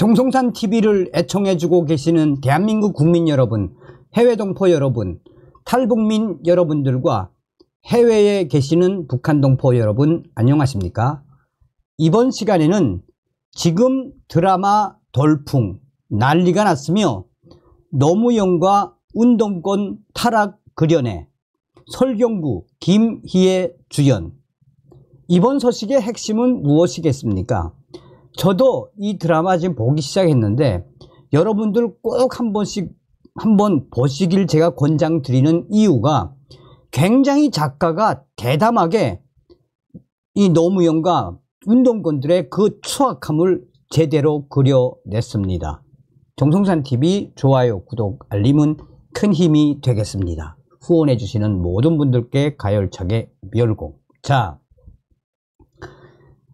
정성산 TV를 애청해주고 계시는 대한민국 국민 여러분, 해외 동포 여러분, 탈북민 여러분들과 해외에 계시는 북한 동포 여러분 안녕하십니까? 이번 시간에는 지금 드라마 돌풍 난리가 났으며 노무현과 운동권 타락 그려내 설경구 김희애 주연, 이번 소식의 핵심은 무엇이겠습니까? 저도 이 드라마 지금 보기 시작했는데 여러분들 꼭 한번 보시길 제가 권장드리는 이유가, 굉장히 작가가 대담하게 이 노무현과 운동권들의 그 추악함을 제대로 그려냈습니다. 정성산TV 좋아요, 구독, 알림은 큰 힘이 되겠습니다. 후원해 주시는 모든 분들께 가열차게 멸공. 자,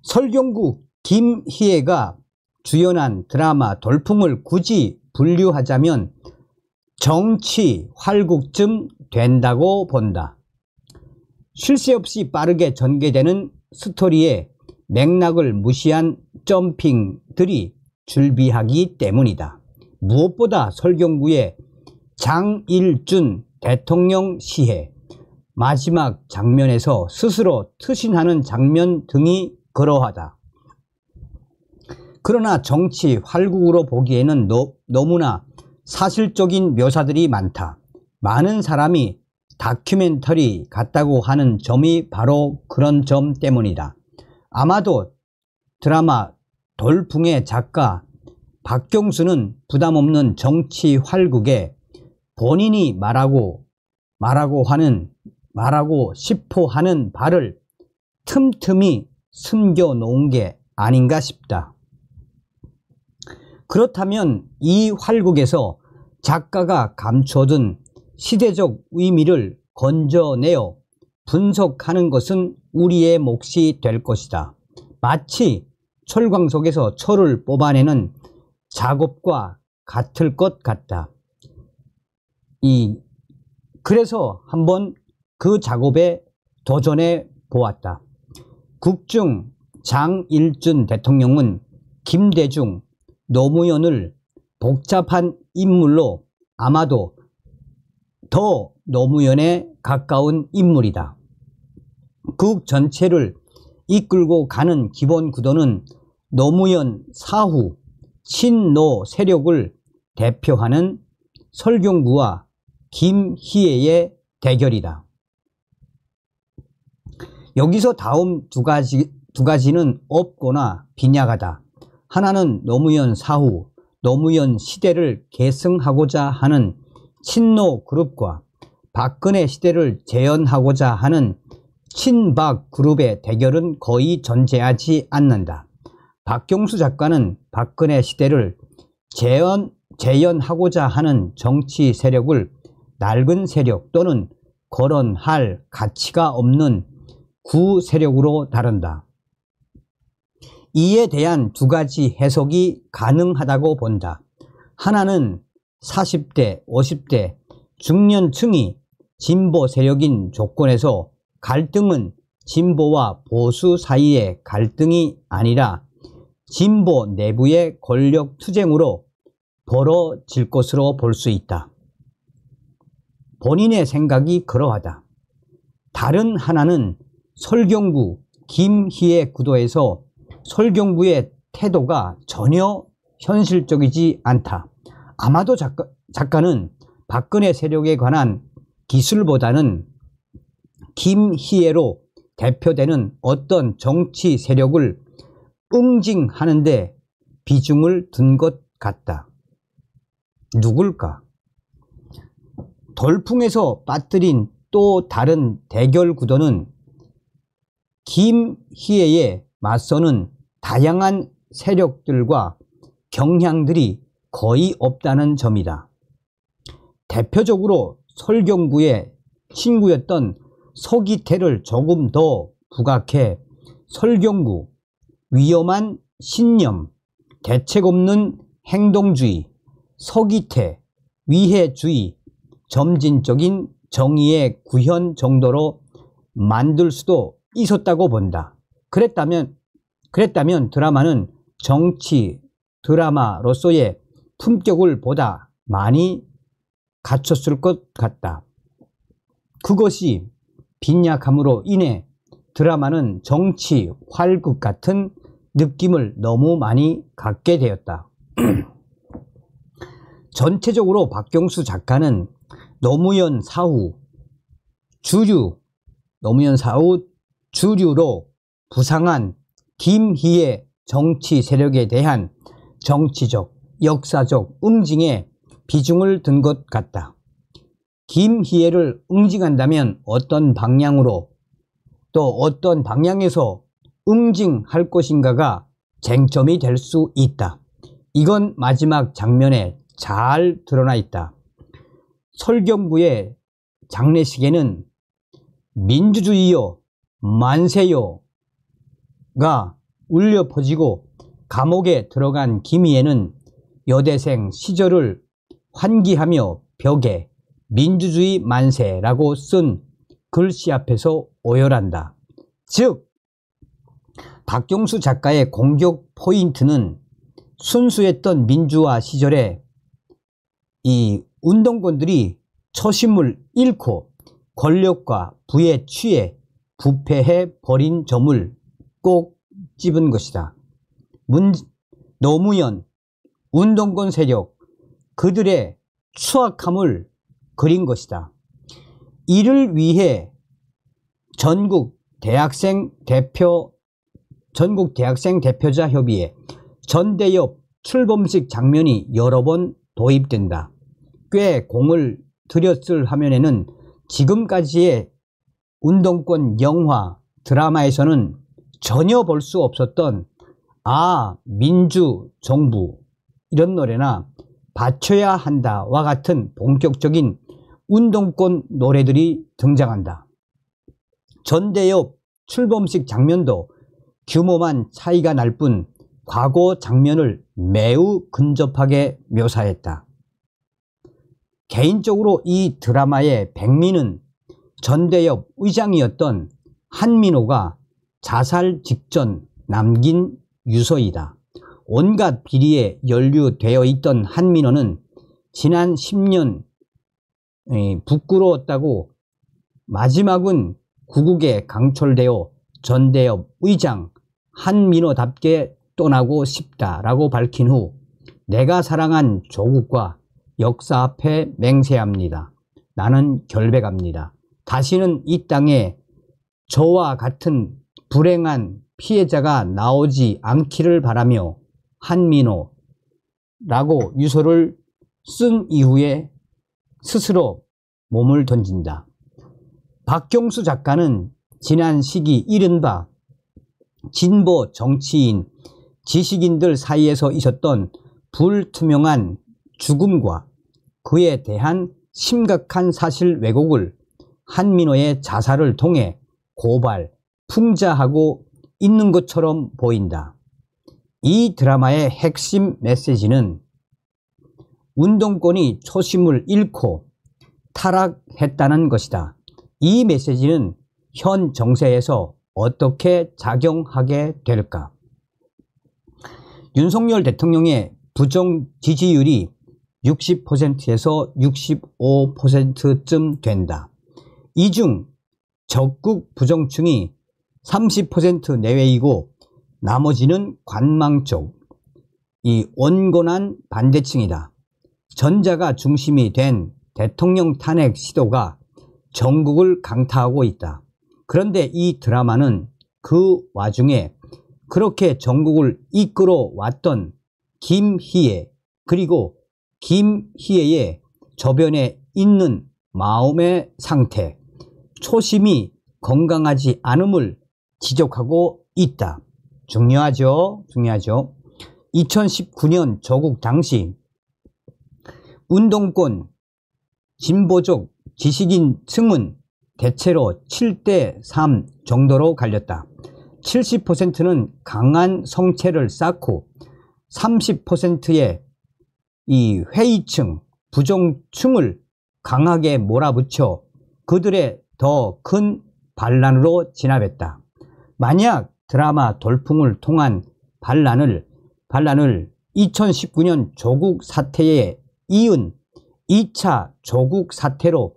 설경구 김희애가 주연한 드라마 돌풍을 굳이 분류하자면 정치 활국쯤 된다고 본다. 쉴 새 없이 빠르게 전개되는 스토리의 맥락을 무시한 점핑들이 줄비하기 때문이다. 무엇보다 설경구의 장일준 대통령 시해 마지막 장면에서 스스로 투신하는 장면 등이 그러하다. 그러나 정치 활국으로 보기에는 너무나 사실적인 묘사들이 많다. 많은 사람이 다큐멘터리 같다고 하는 점이 바로 그런 점 때문이다. 아마도 드라마 돌풍의 작가 박경수는 부담없는 정치 활국에 본인이 말하고 싶어 하는 바를 틈틈이 숨겨 놓은 게 아닌가 싶다. 그렇다면 이 활국에서 작가가 감춰둔 시대적 의미를 건져내어 분석하는 것은 우리의 몫이 될 것이다. 마치 철광 속에서 철을 뽑아내는 작업과 같을 것 같다. 그래서 한번 그 작업에 도전해 보았다. 국중 장일준 대통령은 김대중, 노무현을 복잡한 인물로 아마도 더 노무현에 가까운 인물이다. 국 전체를 이끌고 가는 기본 구도는 노무현 사후 친노 세력을 대표하는 설경구와 김희애의 대결이다. 여기서 다음 두 가지는 없거나 빈약하다. 하나는 노무현 사후, 노무현 시대를 계승하고자 하는 친노 그룹과 박근혜 시대를 재현하고자 하는 친박 그룹의 대결은 거의 존재하지 않는다. 박경수 작가는 박근혜 시대를 재현하고자 하는 정치 세력을 낡은 세력 또는 거론할 가치가 없는 구세력으로 다룬다. 이에 대한 두 가지 해석이 가능하다고 본다. 하나는 40대, 50대 중년층이 진보 세력인 조건에서 갈등은 진보와 보수 사이의 갈등이 아니라 진보 내부의 권력 투쟁으로 벌어질 것으로 볼 수 있다. 본인의 생각이 그러하다. 다른 하나는 설경구 김희애 구도에서 설경구의 태도가 전혀 현실적이지 않다. 아마도 작가는 박근혜 세력에 관한 기술보다는 김희애로 대표되는 어떤 정치 세력을 응징하는 데 비중을 둔 것 같다. 누굴까? 돌풍에서 빠뜨린 또 다른 대결 구도는 김희애에 맞서는 다양한 세력들과 경향들이 거의 없다는 점이다. 대표적으로 설경구의 친구였던 서기태를 조금 더 부각해 설경구, 위험한 신념, 대책 없는 행동주의, 서기태, 위해주의, 점진적인 정의의 구현 정도로 만들 수도 있었다고 본다. 그랬다면 드라마는 정치 드라마로서의 품격을 보다 많이 갖췄을 것 같다. 그것이 빈약함으로 인해 드라마는 정치 활극 같은 느낌을 너무 많이 갖게 되었다. 전체적으로 박경수 작가는 노무현 사후 주류로 부상한 김희의 정치 세력에 대한 정치적, 역사적 응징에 비중을 둔 것 같다. 김희애를 응징한다면 어떤 방향으로 또 어떤 방향에서 응징할 것인가가 쟁점이 될 수 있다. 이건 마지막 장면에 잘 드러나 있다. 설경구의 장례식에는 민주주의요 만세요가 울려 퍼지고 감옥에 들어간 김희애는 여대생 시절을 환기하며 벽에 민주주의 만세라고 쓴 글씨 앞에서 오열한다. 즉 박경수 작가의 공격 포인트는 순수했던 민주화 시절에 이 운동권들이 초심을 잃고 권력과 부에 취해 부패해 버린 점을 꼭 찝은 것이다. 노무현, 운동권 세력, 그들의 추악함을 그린 것이다. 이를 위해 전국 대학생 대표자 협의회 전대협 출범식 장면이 여러 번 도입된다. 꽤 공을 들였을 화면에는 지금까지의 운동권 영화, 드라마에서는 전혀 볼 수 없었던 민주, 정부 이런 노래나 받쳐야 한다와 같은 본격적인 운동권 노래들이 등장한다. 전대협 출범식 장면도 규모만 차이가 날 뿐 과거 장면을 매우 근접하게 묘사했다. 개인적으로 이 드라마의 백미는 전대협 의장이었던 한민호가 자살 직전 남긴 유서이다. 온갖 비리에 연루되어 있던 한민호는 지난 10년 부끄러웠다고 마지막은 구국에 강철되어 전대협 의장 한민호답게 떠나고 싶다라고 밝힌 후 내가 사랑한 조국과 역사 앞에 맹세합니다. 나는 결백합니다. 다시는 이 땅에 저와 같은 불행한 피해자가 나오지 않기를 바라며 한민호라고 유서를 쓴 이후에 스스로 몸을 던진다. 박경수 작가는 지난 시기 이른바 진보 정치인, 지식인들 사이에서 있었던 불투명한 죽음과 그에 대한 심각한 사실 왜곡을 한민호의 자살을 통해 고발, 풍자하고 있는 것처럼 보인다. 이 드라마의 핵심 메시지는 운동권이 초심을 잃고 타락했다는 것이다. 이 메시지는 현 정세에서 어떻게 작용하게 될까? 윤석열 대통령의 부정 지지율이 60%에서 65%쯤 된다. 이 중 적극 부정층이 30% 내외이고 나머지는 관망 쪽, 이 온건한 반대층이다. 전자가 중심이 된 대통령 탄핵 시도가 전국을 강타하고 있다. 그런데 이 드라마는 그 와중에 그렇게 전국을 이끌어 왔던 김희애, 그리고 김희애의 저변에 있는 마음의 상태, 초심이 건강하지 않음을 지적하고 있다. 중요하죠. 2019년 조국 당시 운동권, 진보적 지식인 층은 대체로 7대3 정도로 갈렸다. 70%는 강한 성체를 쌓고 30%의 이 회의층, 부정층을 강하게 몰아붙여 그들의 더 큰 반란으로 진압했다. 만약 드라마 돌풍을 통한 반란을 2019년 조국 사태에 이은 2차 조국 사태로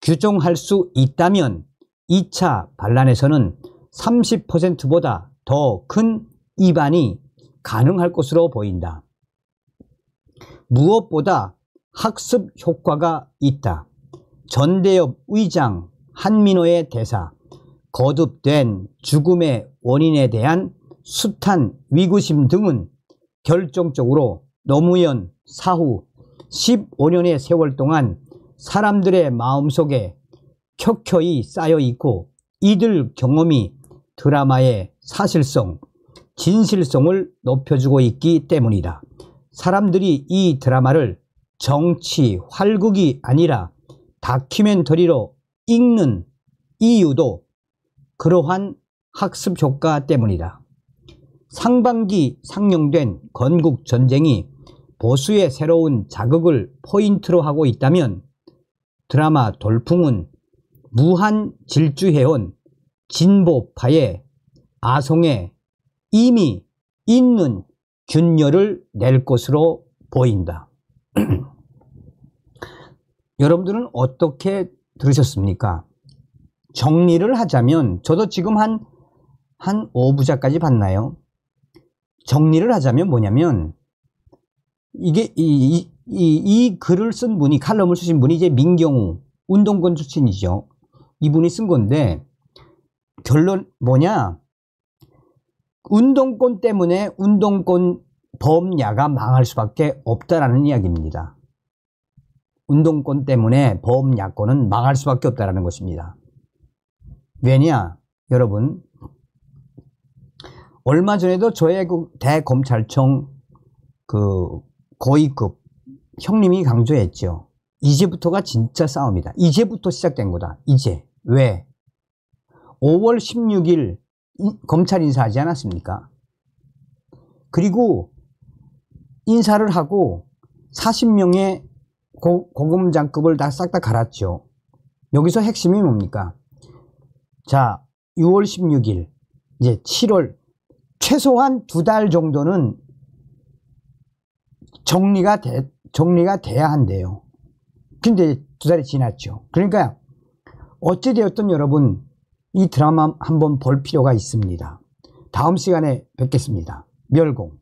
규정할 수 있다면 2차 반란에서는 30%보다 더 큰 위반이 가능할 것으로 보인다. 무엇보다 학습 효과가 있다. 전대협 의장 한민호의 대사, 거듭된 죽음의 원인에 대한 숱한 위구심 등은 결정적으로 노무현 사후 15년의 세월 동안 사람들의 마음속에 켜켜이 쌓여 있고 이들 경험이 드라마의 사실성, 진실성을 높여주고 있기 때문이다. 사람들이 이 드라마를 정치 활극이 아니라 다큐멘터리로 읽는 이유도 그러한 학습 효과 때문이다. 상반기 상영된 건국전쟁이 보수의 새로운 자극을 포인트로 하고 있다면 드라마 돌풍은 무한 질주해온 진보파의 아성에 이미 있는 균열을 낼 것으로 보인다. 여러분들은 어떻게 들으셨습니까? 정리를 하자면, 저도 지금 한 5부작까지 봤나요? 정리를 하자면 뭐냐면, 이게 이 글을 쓴 분이, 칼럼을 쓰신 분이 이제 민경우 운동권 출신이죠. 이분이 쓴 건데, 결론 뭐냐? 운동권 때문에 운동권 범야가 망할 수밖에 없다라는 이야기입니다. 운동권 때문에 범야권은 망할 수밖에 없다라는 것입니다. 왜냐? 여러분, 얼마 전에도 저의 그 대검찰청 그 고위급 형님이 강조했죠. 이제부터가 진짜 싸움이다. 이제부터 시작된 거다. 이제. 왜? 5월 16일 검찰 인사하지 않았습니까? 그리고 인사를 하고 40명의 고검장급을 다 싹 다 갈았죠. 여기서 핵심이 뭡니까? 자, 6월 16일, 이제 7월, 최소한 2달 정도는 정리가 돼야 한대요. 근데 2달이 지났죠. 그러니까 어찌되었든 여러분, 이 드라마 한번 볼 필요가 있습니다. 다음 시간에 뵙겠습니다. 멸공.